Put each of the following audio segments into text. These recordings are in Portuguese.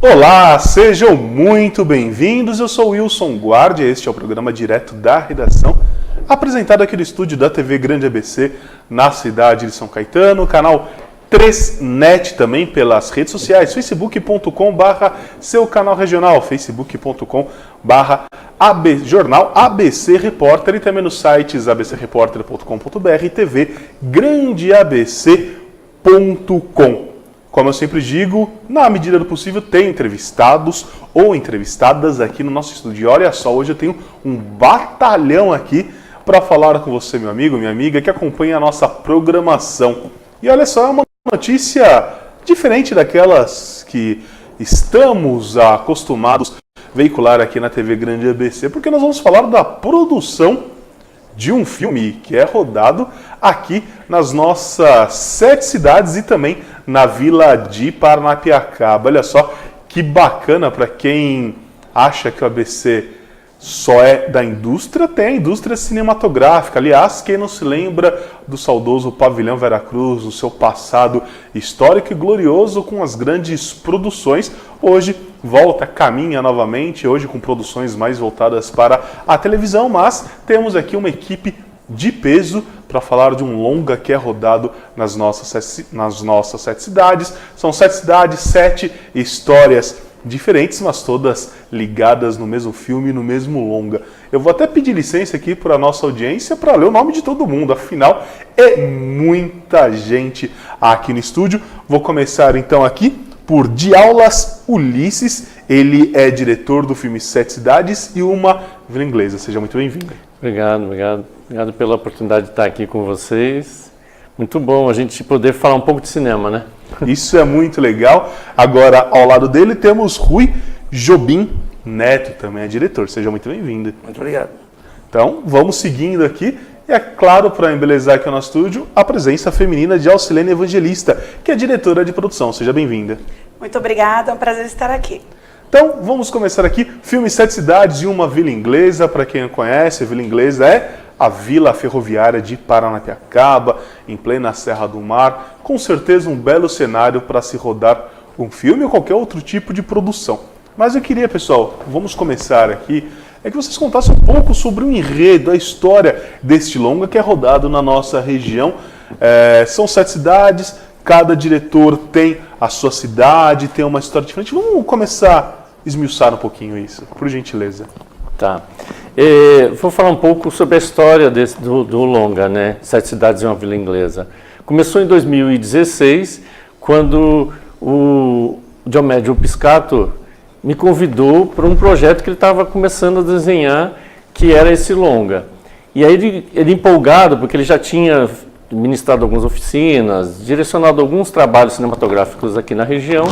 Olá, sejam muito bem-vindos. Eu sou Wilson Guardi, este é o programa direto da redação, apresentado aqui no estúdio da TV Grande ABC, na cidade de São Caetano, canal 3net também pelas redes sociais, facebook.com/seu canal regional, facebook.com/jornal ABC Repórter e também nos sites abcreporter.com.br e TV grandeabc.com. Como eu sempre digo, na medida do possível, tem entrevistados ou entrevistadas aqui no nosso estúdio. E olha só, hoje eu tenho um batalhão aqui para falar com você, meu amigo, minha amiga, que acompanha a nossa programação. E olha só, é uma notícia diferente daquelas que estamos acostumados a veicular aqui na TV Grande ABC, porque nós vamos falar da produção de um filme que é rodado aqui nas nossas 7 cidades e também na Vila de Paranapiacaba. Olha só que bacana para quem acha que o ABC só é da indústria, tem a indústria cinematográfica. Aliás, quem não se lembra do saudoso Pavilhão Veracruz, no seu passado histórico e glorioso com as grandes produções, hoje volta, caminha novamente, hoje com produções mais voltadas para a televisão, mas temos aqui uma equipe de peso para falar de um longa que é rodado nas nossas 7 cidades. São 7 cidades, 7 histórias diferentes, mas todas ligadas no mesmo filme, no mesmo longa. Eu vou até pedir licença aqui para a nossa audiência para ler o nome de todo mundo, afinal é muita gente aqui no estúdio. Vou começar então aqui por Diaulas Ulisses, ele é diretor do filme 7 Cidades e uma Vila Inglesa. Seja muito bem-vindo. Obrigado pela oportunidade de estar aqui com vocês. Muito bom a gente poder falar um pouco de cinema, né? Isso é muito legal. Agora, ao lado dele, temos Rui Jobim Neto, também é diretor. Seja muito bem-vindo. Muito obrigado. Então, vamos seguindo aqui. E é claro, para embelezar aqui o nosso estúdio, a presença feminina de Alcilene Evangelista, que é diretora de produção. Seja bem-vinda. Muito obrigada, é um prazer estar aqui. Então, vamos começar aqui. Filme 7 Cidades e uma Vila Inglesa. Para quem não conhece, a Vila Inglesa é a Vila Ferroviária de Paranapiacaba, em plena Serra do Mar. Com certeza um belo cenário para se rodar um filme ou qualquer outro tipo de produção. Mas eu queria, pessoal, vamos começar aqui, é que vocês contassem um pouco sobre o enredo, a história deste longa que é rodado na nossa região. São 7 cidades, cada diretor tem a sua cidade, tem uma história diferente. Vamos começar a esmiuçar um pouquinho isso, por gentileza. Tá. Vou falar um pouco sobre a história do longa, né? 7 Cidades e uma Vila Inglesa. Começou em 2016, quando o Diomédio Piscato me convidou para um projeto que ele estava começando a desenhar, que era esse longa. E aí ele empolgado, porque ele já tinha ministrado algumas oficinas, direcionado alguns trabalhos cinematográficos aqui na região,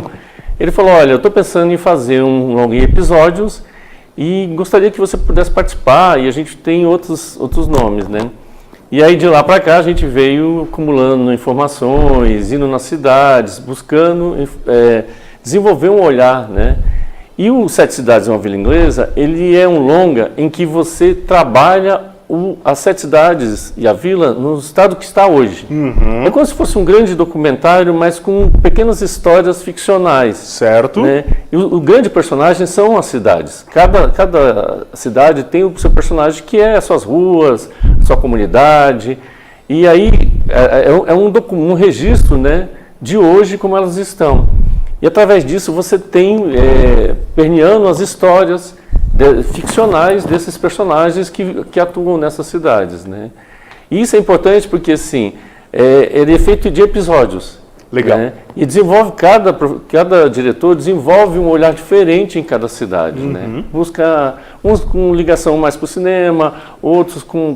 ele falou: olha, eu estou pensando em fazer um longa em episódios e gostaria que você pudesse participar, e a gente tem outros nomes, né? E aí de lá para cá a gente veio acumulando informações, indo nas cidades, buscando desenvolver um olhar, né? E o 7 Cidades e uma Vila Inglesa, ele é um longa em que você trabalha as 7 cidades e a vila no estado que está hoje. É como se fosse um grande documentário, mas com pequenas histórias ficcionais. Certo. Né? E o grande personagem são as cidades. Cada cidade tem o seu personagem, que é as suas ruas, a sua comunidade. E aí é um registro, né, de hoje como elas estão. E através disso você tem permeando as histórias ficcionais desses personagens que atuam nessas cidades, né? E isso é importante porque, assim, ele é feito de episódios. Legal. Né? E desenvolve, cada diretor desenvolve um olhar diferente em cada cidade, né? Busca uns com ligação mais para o cinema, outros com,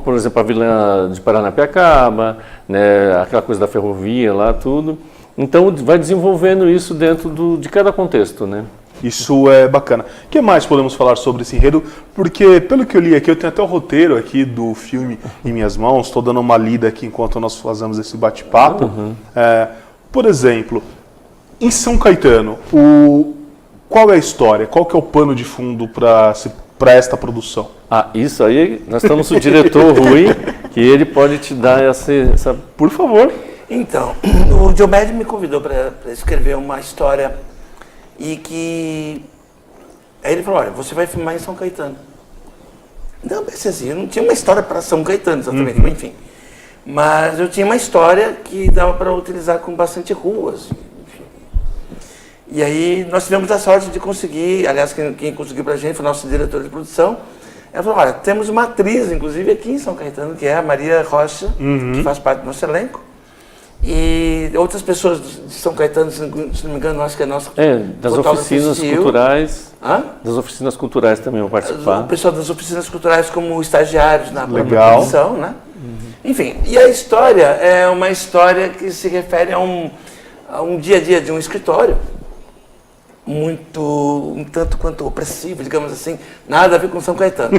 por exemplo, a Vila de Paranapiacaba, né? Aquela coisa da ferrovia lá, tudo. Então, vai desenvolvendo isso dentro de cada contexto, né? Isso é bacana. O que mais podemos falar sobre esse enredo? Porque, pelo que eu li aqui, eu tenho até o roteiro aqui do filme em minhas mãos, estou dando uma lida aqui enquanto nós fazemos esse bate-papo. Por exemplo, em São Caetano, qual é a história? Qual que é o pano de fundo para esta produção? Isso aí, nós estamos com o diretor Rui, que ele pode te dar essa... Por favor. Então, o Diomédio me convidou para escrever uma história e que... Aí ele falou, olha, você vai filmar em São Caetano. Não, pensei assim, eu não tinha uma história para São Caetano, exatamente, mas enfim. Mas eu tinha uma história que dava para utilizar com bastante ruas, enfim. E aí nós tivemos a sorte de conseguir, aliás, quem conseguiu para a gente foi o nosso diretor de produção. Ela falou, olha, temos uma atriz, inclusive aqui em São Caetano, que é a Maria Rocha, que faz parte do nosso elenco. E outras pessoas de São Caetano, se não me engano, acho que é a nossa das oficinas culturais. Hã? Das oficinas culturais também vão participar. O pessoal das oficinas culturais como estagiários na produção, né? Enfim, e a história é uma história que se refere a um dia a dia de um escritório, um tanto quanto opressivo, digamos assim, nada a ver com São Caetano.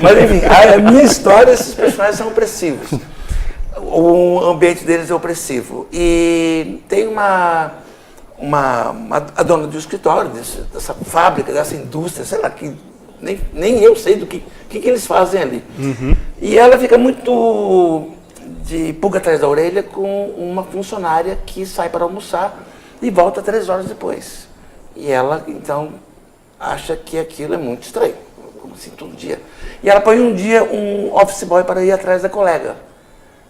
Mas enfim, a minha história, esses personagens são opressivos. O ambiente deles é opressivo. E tem a dona do escritório, dessa fábrica, dessa indústria, sei lá, que nem eu sei do que eles fazem ali. E ela fica muito de pulga atrás da orelha com uma funcionária que sai para almoçar e volta 3 horas depois. E ela, então, acha que aquilo é muito estranho, como assim, todo dia. E ela põe um dia um office boy para ir atrás da colega.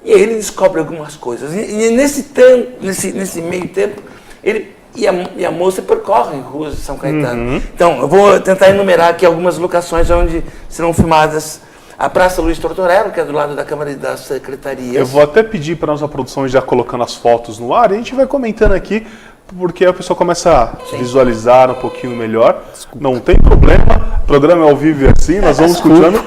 E aí ele descobre algumas coisas. E nesse meio tempo, ele e a moça percorrem ruas de São Caetano. Então, eu vou tentar enumerar aqui algumas locações onde serão filmadas. A Praça Luiz Tortorello, que é do lado da Câmara e das Secretarias. Eu vou até pedir para a nossa produção já colocando as fotos no ar e a gente vai comentando aqui, porque a pessoa começa a visualizar um pouquinho melhor. Desculpa. Não tem problema, o programa é ao vivo e assim, nós vamos escutando.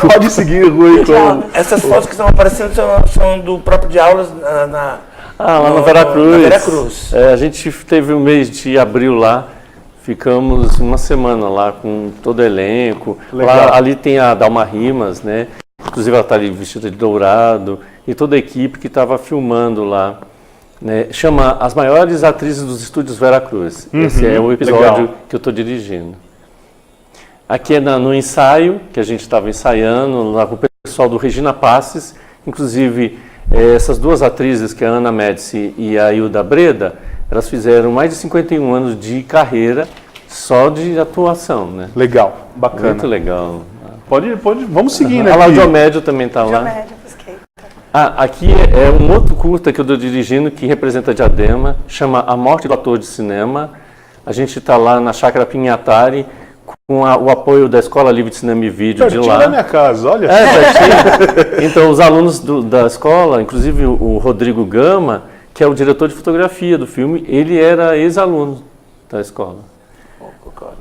Pode seguir, Rui. Essas fotos que estão aparecendo são do próprio de aulas lá na Veracruz. Na Veracruz. A gente teve um mês de abril lá, ficamos uma semana lá com todo o elenco. Lá, ali tem a Dalma Rimas, né? Inclusive ela está ali vestida de dourado, e toda a equipe que estava filmando lá. Né? Chama As Maiores Atrizes dos Estúdios Veracruz. Esse é o episódio que eu estou dirigindo. Aqui é no ensaio, que a gente estava ensaiando, lá com o pessoal do Regina Passes. Inclusive, essas duas atrizes, que é a Ana Médici e a Hilda Breda, elas fizeram mais de 51 anos de carreira só de atuação. Né? Legal, bacana. Muito legal. Pode, vamos seguindo aqui. Lá o Diomédio também está lá. Aqui é um outro curta que eu estou dirigindo, que representa Diadema, chama A Morte do Ator de Cinema. A gente está lá na Chácara Pinhatari, com o apoio da Escola Livre de Cinema e Vídeo de lá. Da minha casa, olha. Pertinho. Então, os alunos da escola, inclusive o Rodrigo Gama, que é o diretor de fotografia do filme, ele era ex-aluno da escola.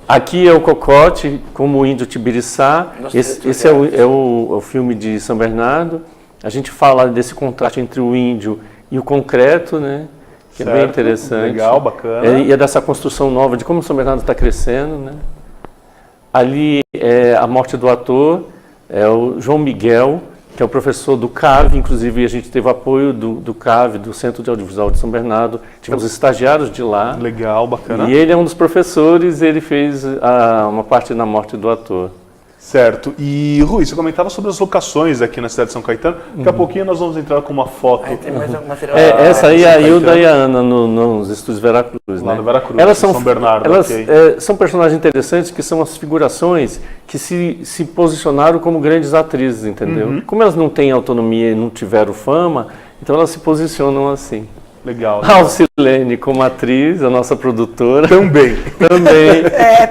Aqui é o Cocote, como o Índio Tibiriçá. Esse é o filme de São Bernardo. A gente fala desse contraste entre o índio e o concreto, né? Que é bem interessante. Legal, bacana. E é dessa construção nova de como São Bernardo está crescendo, né? Ali é A Morte do Ator, é o João Miguel, que é o professor do CAV, inclusive a gente teve apoio do CAV, do Centro de Audiovisual de São Bernardo, tivemos estagiários de lá. Legal, bacana. E ele é um dos professores, ele fez uma parte na Morte do Ator. Certo. E, Rui, você comentava sobre as locações aqui na cidade de São Caetano. Daqui a pouquinho nós vamos entrar com uma foto. Tem mais algum material? Essa aí é a Hilda e a Ana nos estúdios Veracruz. Lá no Veracruz, elas são, São Bernardo. Elas são personagens interessantes, que são as figurações que se posicionaram como grandes atrizes, entendeu? Como elas não têm autonomia e não tiveram fama, então elas se posicionam assim. Legal. A Alcilene como atriz, a nossa produtora. Também.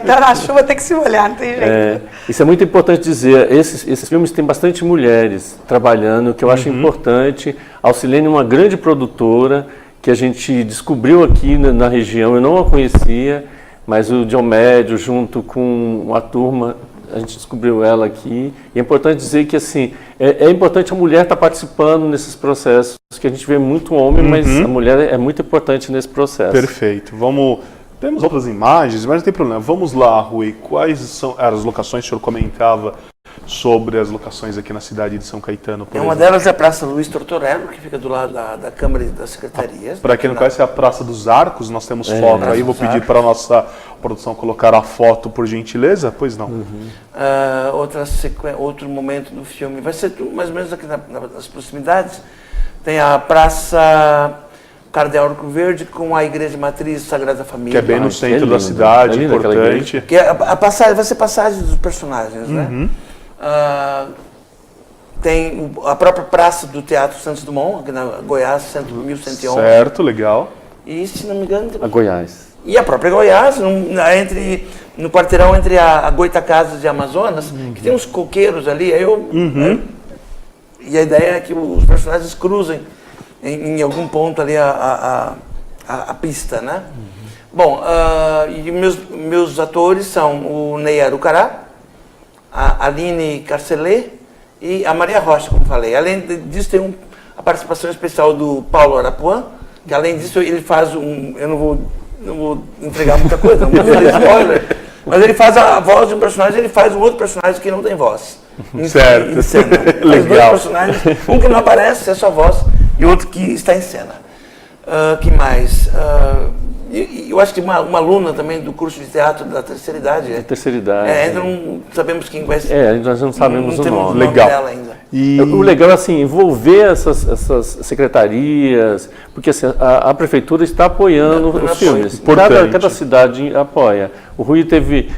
Tá na chuva, tem que se molhar, não tem jeito. Isso é muito importante dizer. Esses filmes têm bastante mulheres trabalhando, que eu acho importante. A Alcilene é uma grande produtora, que a gente descobriu aqui na região, eu não a conhecia, mas o Diomédio, junto com a turma, a gente descobriu ela aqui. E é importante dizer que assim, é importante a mulher estar participando nesses processos, que a gente vê muito homem, mas a mulher é muito importante nesse processo. Perfeito. Temos outras imagens, mas não tem problema. Vamos lá, Rui. Quais são as locações? O senhor comentava sobre as locações aqui na cidade de São Caetano, por Uma delas é a Praça Luiz Tortorello, que fica do lado da Câmara e das Secretarias. Para quem não conhece, é a Praça dos Arcos. Nós temos foto aí. Vou pedir para a nossa produção colocar a foto, por gentileza. Pois não. Outro momento do filme vai ser mais ou menos aqui nas proximidades. Tem a Praça Cardeal Arco Verde com a Igreja Matriz Sagrada Família. Que é bem no que centro lindo. da cidade, É linda aquela importante. Que é a passagem, vai ser passagem dos personagens, né? Tem a própria praça do Teatro Santos Dumont, aqui na Goiás, 1111. Certo, legal. E, se não me engano... A Goiás. E a própria Goiás, no quarteirão entre a Goitacazes e Amazonas, que tem uns coqueiros ali, e a ideia é que os personagens cruzem em algum ponto ali a pista, né? Bom, e meus atores são o Ney Arucará, a Aline Carcelet e a Maria Rocha, como falei. Além disso, tem a participação especial do Paulo Arapuã, que além disso ele faz eu não vou entregar muita coisa, não vou fazer spoiler, mas ele faz a voz de um personagem, ele faz um outro personagem que não tem voz. Certo. Em cena. Legal. Os dois personagens, um que não aparece, é só voz, e outro que está em cena. Que mais? Eu acho que uma aluna também do curso de teatro da terceira idade. Terceira idade. Ainda não sabemos quem vai ser. Nós não sabemos o temos nome. Legal. dela ainda. E O legal é assim, envolver essas secretarias, porque assim, a prefeitura está apoiando os filmes. Importante. Cada cidade apoia. O Rui teve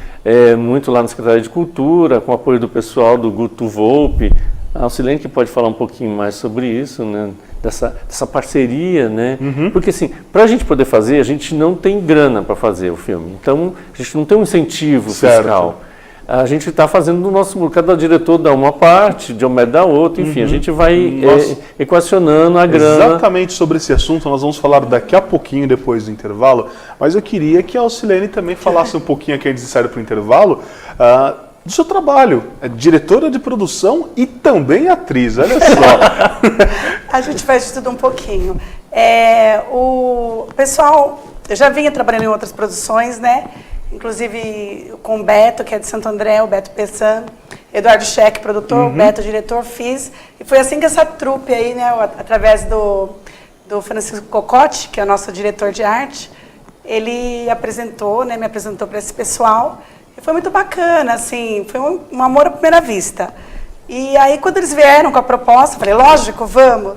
muito lá na Secretaria de Cultura, com o apoio do pessoal do Guto Volpe. A Alcilene que pode falar um pouquinho mais sobre isso, né? Dessa parceria, né? Porque assim, para a gente poder fazer, a gente não tem grana para fazer o filme. Então, a gente não tem um incentivo fiscal. A gente está fazendo do nosso... Cada diretor dá uma parte, Diomedes dá outra, enfim, a gente vai equacionando a grana. exatamente sobre esse assunto nós vamos falar daqui a pouquinho, depois do intervalo, mas eu queria que a Alcilene também falasse um pouquinho aqui antes de sair para o intervalo, do seu trabalho. É diretora de produção e também atriz, olha só. A gente faz de tudo um pouquinho. O pessoal, eu já vinha trabalhando em outras produções, né? Inclusive com o Beto, que é de Santo André, o Beto Pessan, Eduardo Scheck, produtor, o Beto, diretor, fiz. E foi assim que essa trupe aí, né, através do Francisco Cocotti, que é o nosso diretor de arte, ele apresentou, né, me apresentou para esse pessoal. E foi muito bacana, assim, foi um amor à primeira vista. E aí, quando eles vieram com a proposta, eu falei, lógico, vamos.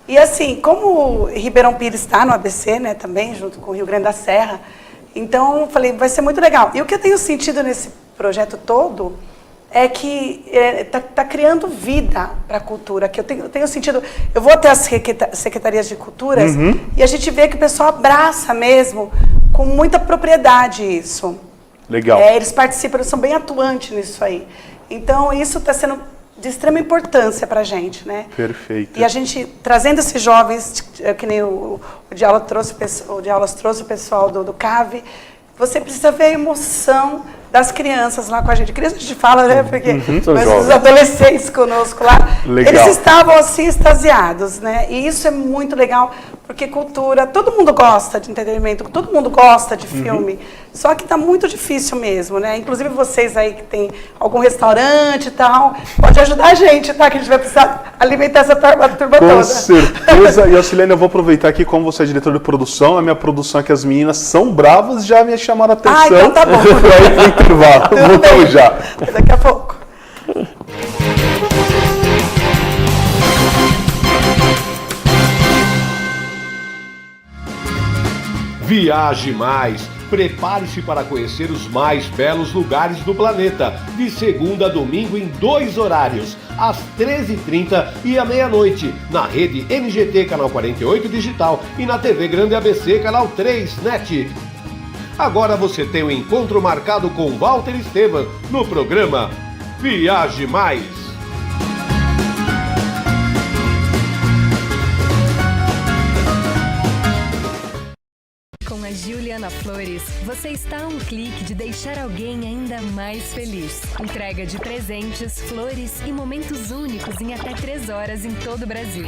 E assim, como Ribeirão Pires está no ABC, né, também, junto com o Rio Grande da Serra, então eu falei, vai ser muito legal. E o que eu tenho sentido nesse projeto todo é que está criando vida para a cultura. Que eu tenho sentido, eu vou até as secretarias de culturas e a gente vê que o pessoal abraça mesmo, com muita propriedade isso. Legal. Eles participam, eles são bem atuantes nisso aí. Então, isso está sendo de extrema importância para a gente, né? Perfeito. E a gente, trazendo esses jovens, que nem o Diaulas trouxe o pessoal do CAV, você precisa ver a emoção das crianças lá com a gente. Criança a gente fala, né? Porque mas os adolescentes conosco lá, legal. Eles estavam assim extasiados, né? E isso é muito legal, porque cultura, todo mundo gosta de entretenimento, todo mundo gosta de filme, só que está muito difícil mesmo, né? Inclusive vocês aí que tem algum restaurante e tal, pode ajudar a gente, tá? Que a gente vai precisar alimentar essa turma toda. Com certeza. E, Alcilene, eu vou aproveitar aqui, como você é diretor de produção, a minha produção é que as meninas são bravas, já me chamaram a atenção. Então tá bom. Pra ir pro intervalo. Voltamos já. Daqui a pouco. Viaje Mais. Prepare-se para conhecer os mais belos lugares do planeta, de segunda a domingo em 2 horários, às 13h30 e à meia-noite, na rede NGT Canal 48 Digital e na TV Grande ABC Canal 3 NET. Agora você tem um encontro marcado com Walter Esteban no programa Viaje Mais. Com a Juliana Flores, você está a um clique de deixar alguém ainda mais feliz. Entrega de presentes, flores e momentos únicos em até 3 horas em todo o Brasil.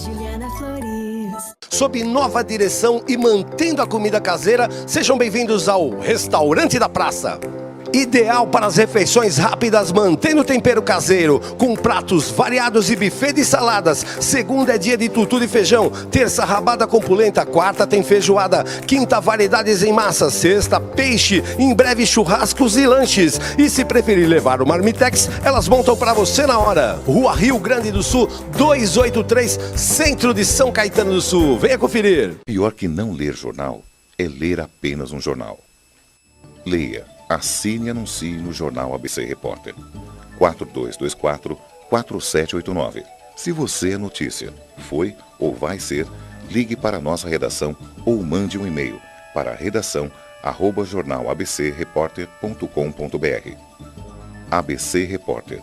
Juliana Flores. Sob nova direção e mantendo a comida caseira, sejam bem-vindos ao Restaurante da Praça. Ideal para as refeições rápidas, mantendo o tempero caseiro, com pratos variados e buffet de saladas. Segunda é dia de tutu de feijão, terça rabada com polenta, quarta tem feijoada, quinta variedades em massa, sexta peixe, em breve churrascos e lanches. E se preferir levar o Marmitex, elas montam para você na hora. Rua Rio Grande do Sul, 283, centro de São Caetano do Sul. Venha conferir. Pior que não ler jornal é ler apenas um jornal. Leia, assine e anuncie no Jornal ABC Repórter. 4224-4789. Se você é notícia, foi ou vai ser, ligue para a nossa redação ou mande um e-mail para redação@jornalabcreporter.com.br. ABC Repórter,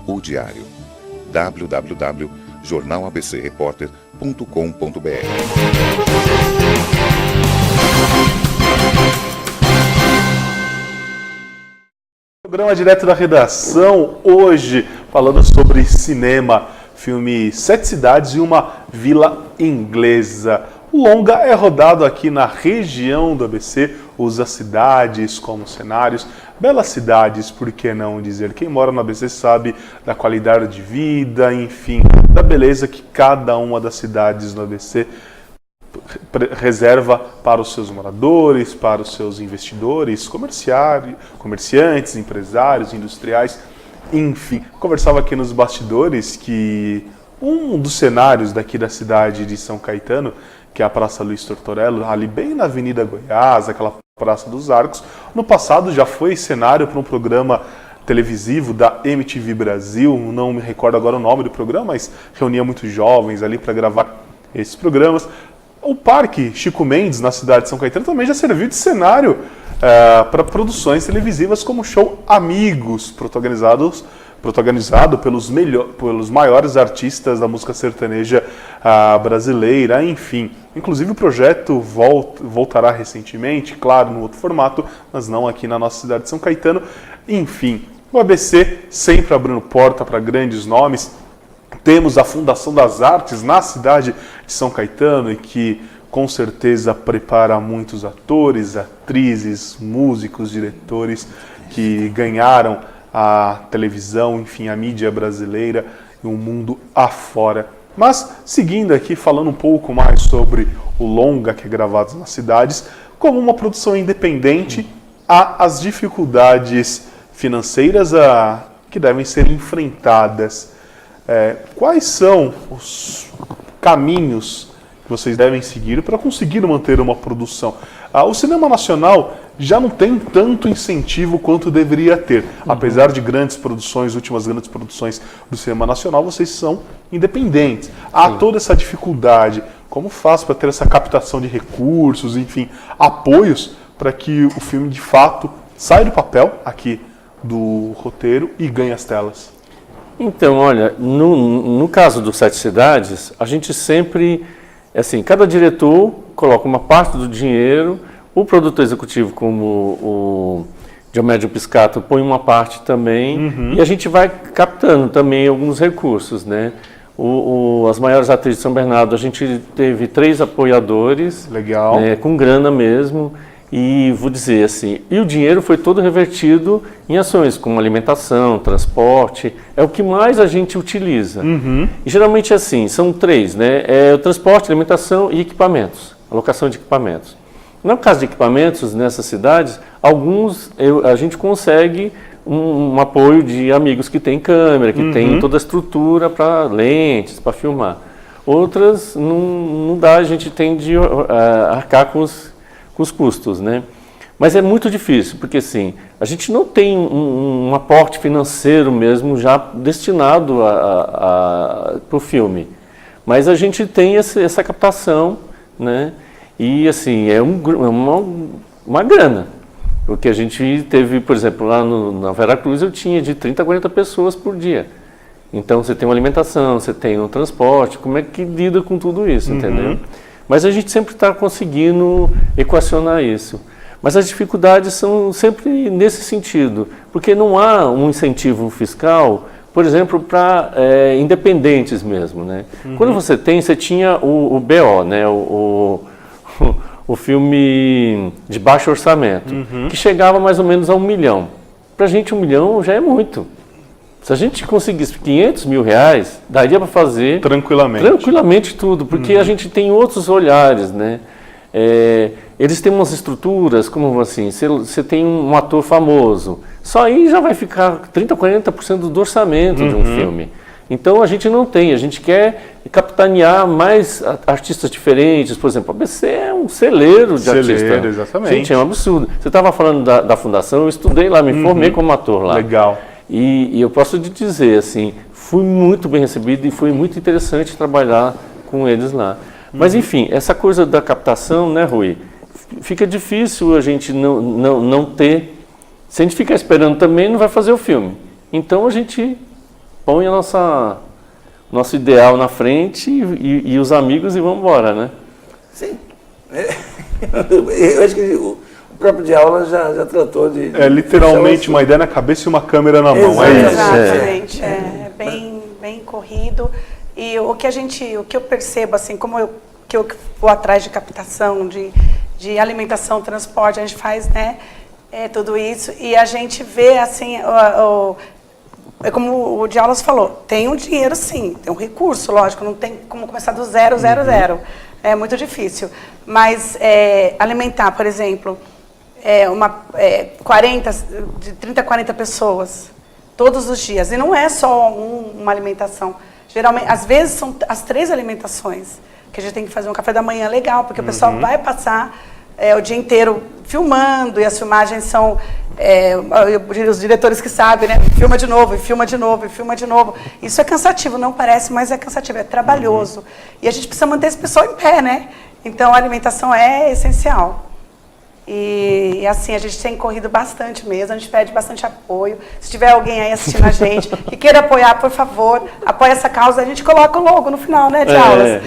o diário. www.jornalabcreporter.com.br. Programa direto da redação, hoje falando sobre cinema, filme Sete Cidades e uma Vila Inglesa. O longa é rodado aqui na região do ABC, usa cidades como cenários, belas cidades, por que não dizer? Quem mora no ABC sabe da qualidade de vida, enfim, da beleza que cada uma das cidades no ABC reserva para os seus moradores, para os seus investidores, comerciantes, empresários, industriais, enfim. Conversava aqui nos bastidores que um dos cenários daqui da cidade de São Caetano, que é a Praça Luiz Tortorello, ali bem na Avenida Goiás, aquela Praça dos Arcos, no passado já foi cenário para um programa televisivo da MTV Brasil, não me recordo agora o nome do programa, mas reunia muitos jovens ali para gravar esses programas. O Parque Chico Mendes, na cidade de São Caetano, também já serviu de cenário para produções televisivas como o show Amigos, protagonizado pelos maiores artistas da música sertaneja brasileira, enfim. Inclusive o projeto voltará recentemente, claro, no outro formato, mas não aqui na nossa cidade de São Caetano. Enfim, o ABC sempre abrindo porta para grandes nomes. Temos a Fundação das Artes na cidade de São Caetano e que com certeza prepara muitos atores, atrizes, músicos, diretores que ganharam a televisão, enfim, a mídia brasileira e o mundo afora. Mas, seguindo aqui, falando um pouco mais sobre o longa que é gravado nas cidades, como uma produção independente, há as dificuldades financeiras que devem ser enfrentadas. Quais são os caminhos que vocês devem seguir para conseguir manter uma produção? O cinema nacional já não tem tanto incentivo quanto deveria ter. Apesar de últimas grandes produções do cinema nacional, vocês são independentes. Há toda essa dificuldade. Como faz para ter essa captação de recursos, enfim, apoios para que o filme de fato saia do papel aqui do roteiro e ganhe as telas? Então, olha, no caso do Sete Cidades, a gente sempre, assim, cada diretor coloca uma parte do dinheiro, o produtor executivo, como o Diomédio Piscato, põe uma parte também, e a gente vai captando também alguns recursos, né? As maiores atrizes de São Bernardo, a gente teve 3 apoiadores, legal, né, com grana mesmo. E vou dizer assim, e o dinheiro foi todo revertido em ações como alimentação, transporte, é o que mais a gente utiliza. E geralmente assim, são 3, né? O transporte, alimentação e equipamentos, alocação de equipamentos. No caso de equipamentos, nessas cidades, alguns a gente consegue um apoio de amigos que têm câmera, que têm toda a estrutura para lentes, para filmar. Outras não dá, a gente tem de arcar com os custos, né? Mas é muito difícil, porque assim, a gente não tem um aporte financeiro mesmo já destinado para o filme. Mas a gente tem essa captação, né? E assim, é uma grana. Porque a gente teve, por exemplo, lá na Veracruz eu tinha de 30 a 40 pessoas por dia. Então você tem uma alimentação, você tem um transporte, como é que lida com tudo isso, entendeu? Mas a gente sempre está conseguindo equacionar isso. Mas as dificuldades são sempre nesse sentido, porque não há um incentivo fiscal, por exemplo, para independentes mesmo, né? Quando você tinha o BO, né? O filme de baixo orçamento, que chegava mais ou menos a 1 milhão. Para a gente 1 milhão já é muito. Se a gente conseguisse 500 mil reais, daria para fazer tranquilamente tudo, porque a gente tem outros olhares, né? Eles têm umas estruturas, como assim, você tem um ator famoso, só aí já vai ficar 30%, 40% do orçamento de um filme. Então a gente não tem, a gente quer capitanear mais artistas diferentes. Por exemplo, a ABC é um celeiro de artistas. Exatamente. Gente, é um absurdo. Você estava falando da fundação, eu estudei lá, me formei como ator lá. Legal. E eu posso te dizer, assim, fui muito bem recebido e foi muito interessante trabalhar com eles lá. Mas enfim, essa coisa da captação, né, Rui? Fica difícil a gente não ter. Se a gente ficar esperando também, não vai fazer o filme. Então a gente põe a nosso ideal na frente e os amigos e vamos embora, né? Sim. Eu acho que o próprio de aula já tratou de... É literalmente uma ideia na cabeça e uma câmera na mão, é isso. Exatamente, é bem corrido. E o que eu percebo, assim, que eu vou atrás de captação, de alimentação, transporte, a gente faz, né, tudo isso, e a gente vê, assim, é como o Diaulas falou, tem um dinheiro sim, tem um recurso, lógico, não tem como começar do 0, 0, 0. É muito difícil. Mas alimentar, por exemplo, 30, 40 pessoas todos os dias. E não é só uma alimentação. Geralmente, às vezes são as 3 alimentações que a gente tem que fazer um café da manhã legal, porque o pessoal vai passar o dia inteiro filmando, e as filmagens são... os diretores que sabem, né? Filma de novo, e filma de novo, e filma de novo. Isso é cansativo, não parece, mas é cansativo, é trabalhoso. E a gente precisa manter esse pessoal em pé, né? Então, a alimentação é essencial. E assim, a gente tem corrido bastante mesmo, a gente pede bastante apoio. Se tiver alguém aí assistindo a gente que queira apoiar, por favor, apoie essa causa. A gente coloca o logo no final, né, de aulas.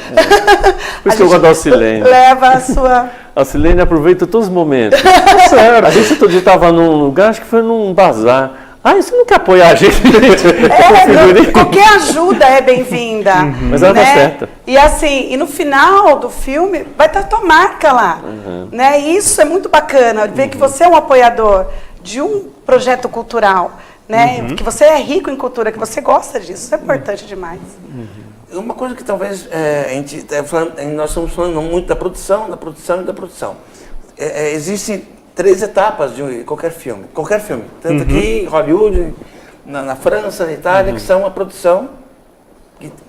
Por isso que eu gosto da Alcilene. Leva a sua... A Alcilene aproveita todos os momentos. A gente outro dia estava num lugar, acho que foi num bazar. Você não quer apoiar a gente? Qualquer ajuda é bem-vinda. Mas ela tá certa. E assim, no final do filme vai estar a tua marca lá. Né? E isso é muito bacana, ver que você é um apoiador de um projeto cultural, né? Que você é rico em cultura, que você gosta disso. Isso é importante demais. Uma coisa que talvez nós estamos falando muito da produção. Existem 3 etapas de qualquer filme. Tanto aqui em Hollywood, na França, na Itália, que são a produção.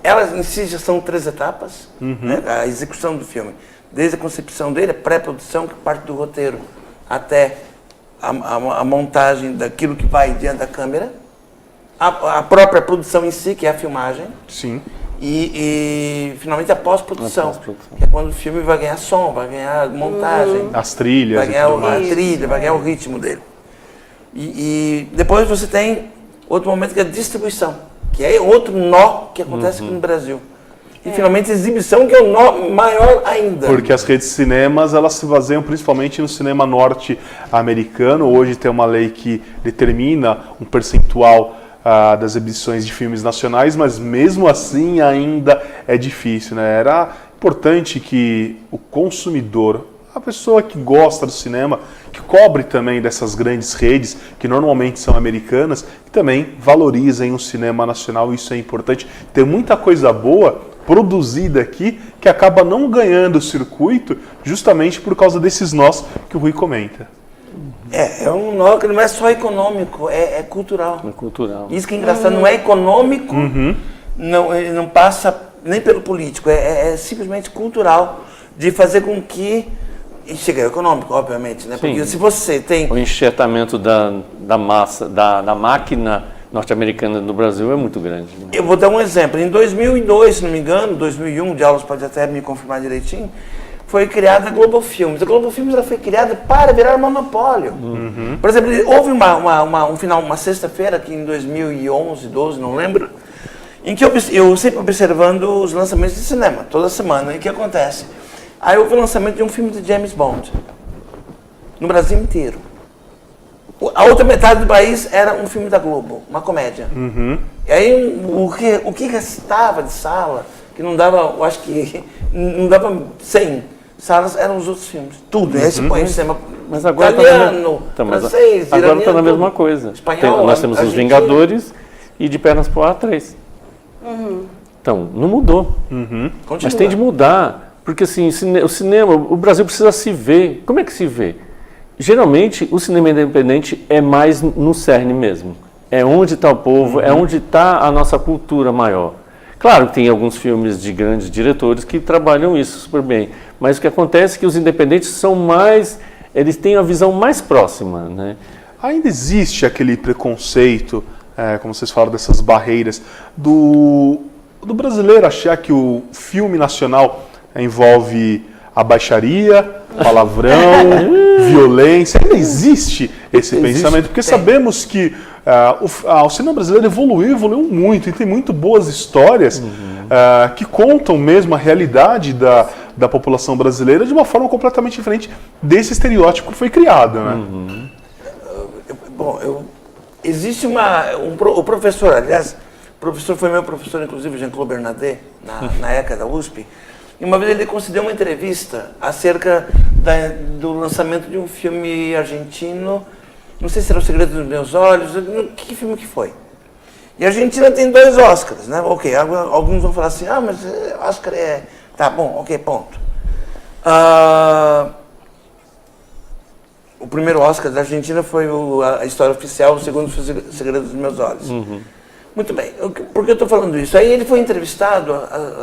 Elas em si já são 3 etapas, né? A execução do filme. Desde a concepção dele, a pré-produção, que parte do roteiro, até a montagem daquilo que vai diante da câmera. A própria produção em si, que é a filmagem. Sim. E finalmente a pós-produção, que é quando o filme vai ganhar som, vai ganhar montagem, as trilhas, vai ganhar a trilha, vai ganhar o ritmo dele. E depois você tem outro momento que é a distribuição, que é outro nó que acontece aqui no Brasil. E finalmente a exibição, que é o nó maior ainda. Porque as redes de cinemas, elas se baseiam principalmente no cinema norte-americano. Hoje tem uma lei que determina um percentual das exibições de filmes nacionais, mas mesmo assim ainda é difícil, né? Era importante que o consumidor, a pessoa que gosta do cinema, que cobre também dessas grandes redes, que normalmente são americanas, que também valorizem o cinema nacional. Isso é importante. Tem muita coisa boa produzida aqui que acaba não ganhando o circuito justamente por causa desses nós que o Rui comenta. É um nó que não é só econômico, é cultural. É cultural. Isso que é engraçado, não é econômico, não passa nem pelo político, é simplesmente cultural, de fazer com que... E chega econômico, obviamente, né? Porque se você tem... O enxertamento da massa, da máquina norte-americana no Brasil é muito grande. Né? Eu vou dar um exemplo. Em 2002, se não me engano, 2001, o Diaulas pode até me confirmar direitinho, foi criada a Global Filmes. A Global Filmes ela foi criada para virar monopólio. Por exemplo, houve uma sexta-feira aqui em 2011, 12, não lembro, em que eu sempre observando os lançamentos de cinema, toda semana. E o que acontece? Aí houve o lançamento de um filme de James Bond, no Brasil inteiro. A outra metade do país era um filme da Globo, uma comédia. E aí o que restava de sala, que não dava, eu acho que não dava 100 salas, eram os outros filmes. Tudo. Aí você põe o cinema Mas agora italiano, francês, agora iraniano, está na mesma coisa. espanhol, Nós temos os argentino. Vingadores e de pernas pro ar 3. Então, não mudou. Continua. Mas tem de mudar, porque assim, o cinema, o Brasil precisa se ver. Como é que se vê? Geralmente, o cinema independente é mais no cerne mesmo. É onde está o povo, é onde está a nossa cultura maior. Claro que tem alguns filmes de grandes diretores que trabalham isso super bem, mas o que acontece é que os independentes são mais, eles têm a visão mais próxima, né? Ainda existe aquele preconceito, como vocês falaram, dessas barreiras, do brasileiro achar que o filme nacional envolve a baixaria, palavrão, violência. Ainda existe esse pensamento, porque sabemos que o cinema brasileiro evoluiu muito, e tem muito boas histórias que contam mesmo a realidade da população brasileira de uma forma completamente diferente desse estereótipo que foi criado, né? Bom, existe o professor, aliás, o professor foi meu professor, inclusive, Jean-Claude Bernardet, na ECA da USP, e uma vez ele concedeu uma entrevista acerca do lançamento de um filme argentino, não sei se era O Segredo dos Meus Olhos, que filme que foi? E a Argentina tem 2 Oscars, né? Ok, alguns vão falar assim, mas Oscar é... Tá bom, ok, ponto. O primeiro Oscar da Argentina foi a história oficial, o segundo foi O Segredo dos Meus Olhos. Muito bem, por que eu estou falando isso? Aí ele foi entrevistado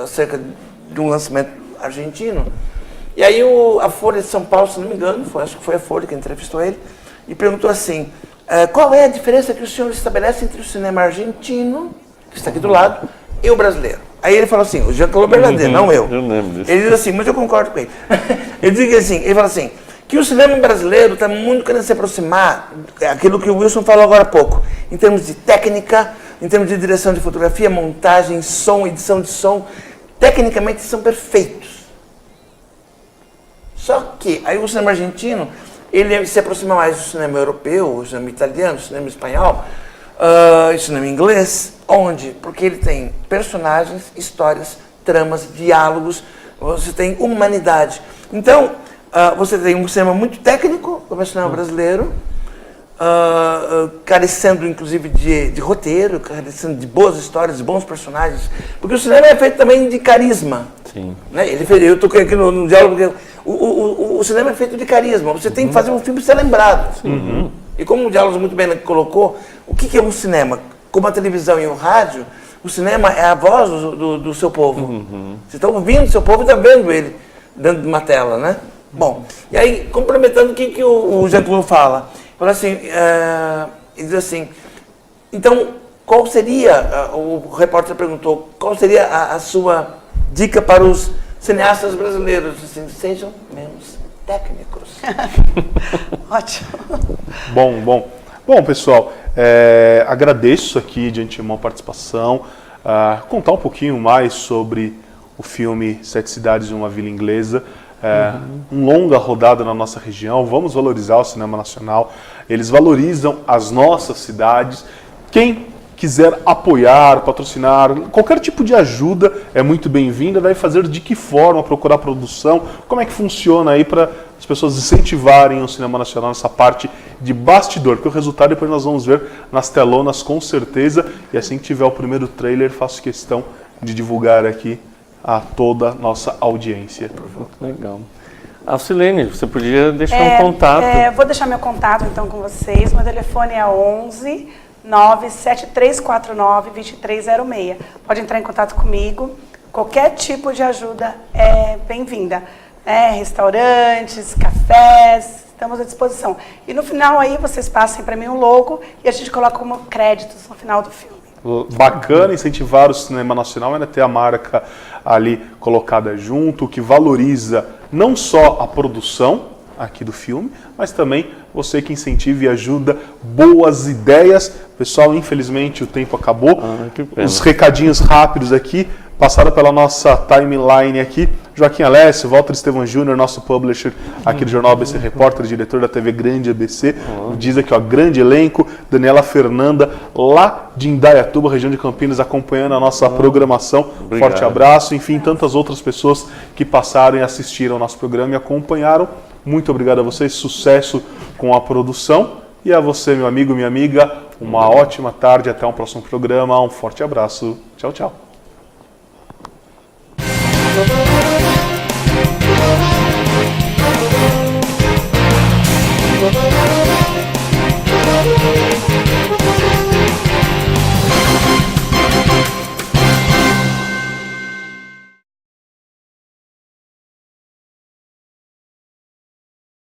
acerca de um lançamento argentino, e aí a Folha de São Paulo, se não me engano, acho que foi a Folha que entrevistou ele, e perguntou assim, qual é a diferença que o senhor estabelece entre o cinema argentino, que está aqui do lado, e o brasileiro? Aí ele falou assim, o Jean-Claude Bernardet, não eu. Eu lembro disso. Ele diz assim, mas eu concordo com ele. Ele fala assim, que o cinema brasileiro está muito querendo se aproximar daquilo que o Wilson falou agora há pouco, em termos de técnica, em termos de direção de fotografia, montagem, som, edição de som, tecnicamente são perfeitos. Só que aí o cinema argentino, ele se aproxima mais do cinema europeu, o cinema italiano, o cinema espanhol, o cinema inglês. Onde? Porque ele tem personagens, histórias, tramas, diálogos, você tem humanidade. Então, você tem um cinema muito técnico, como é o cinema brasileiro, carecendo inclusive de roteiro, carecendo de boas histórias, de bons personagens, porque o cinema é feito também de carisma. Sim. Né? Eu estou aqui no diálogo, porque o cinema é feito de carisma, você tem que fazer um filme ser lembrado. E como o Diálogo muito bem colocou, o que é um cinema? Como a televisão e o rádio, o cinema é a voz do seu povo. Você está ouvindo o seu povo e está vendo ele dentro de uma tela, né? Bom, e aí, complementando o que o Jean-Claude fala, assim, ele diz assim, então, qual seria, o repórter perguntou, qual seria a sua dica para os cineastas brasileiros? Assim, sejam menos técnicos. Ótimo. Bom, pessoal, agradeço aqui de antemão a participação, contar um pouquinho mais sobre o filme Sete Cidades e uma Vila Inglesa, uma longa rodada na nossa região. Vamos valorizar o cinema nacional, eles valorizam as nossas cidades. Quem quiser apoiar, patrocinar, qualquer tipo de ajuda é muito bem-vinda. Vai fazer de que forma, procurar produção, como é que funciona aí para as pessoas incentivarem o cinema nacional nessa parte de bastidor, porque o resultado depois nós vamos ver nas telonas com certeza, e assim que tiver o primeiro trailer, faço questão de divulgar aqui a toda a nossa audiência. Legal. Alcilene, você podia deixar um contato? Vou deixar meu contato então com vocês, meu telefone é 11 97349 2306. Pode entrar em contato comigo, qualquer tipo de ajuda é bem-vinda. Restaurantes, cafés, estamos à disposição. E no final aí vocês passem para mim um logo e a gente coloca como créditos no final do filme. Bacana incentivar o cinema nacional, ainda ter a marca ali colocada junto, que valoriza não só a produção aqui do filme, mas também você que incentiva e ajuda boas ideias. Pessoal, infelizmente o tempo acabou. Os recadinhos rápidos aqui passaram pela nossa timeline aqui. Joaquim Alessio, Walter Estevam Júnior, nosso publisher aqui do Jornal ABC Repórter, diretor da TV Grande ABC, diz aqui, grande elenco, Daniela Fernanda, lá de Indaiatuba, região de Campinas, acompanhando a nossa programação. Obrigado. Forte abraço, enfim, tantas outras pessoas que passaram e assistiram ao nosso programa e acompanharam Muito obrigado a vocês, sucesso com a produção. E a você, meu amigo, minha amiga, uma ótima tarde, até um próximo programa, um forte abraço, tchau, tchau. Thank you.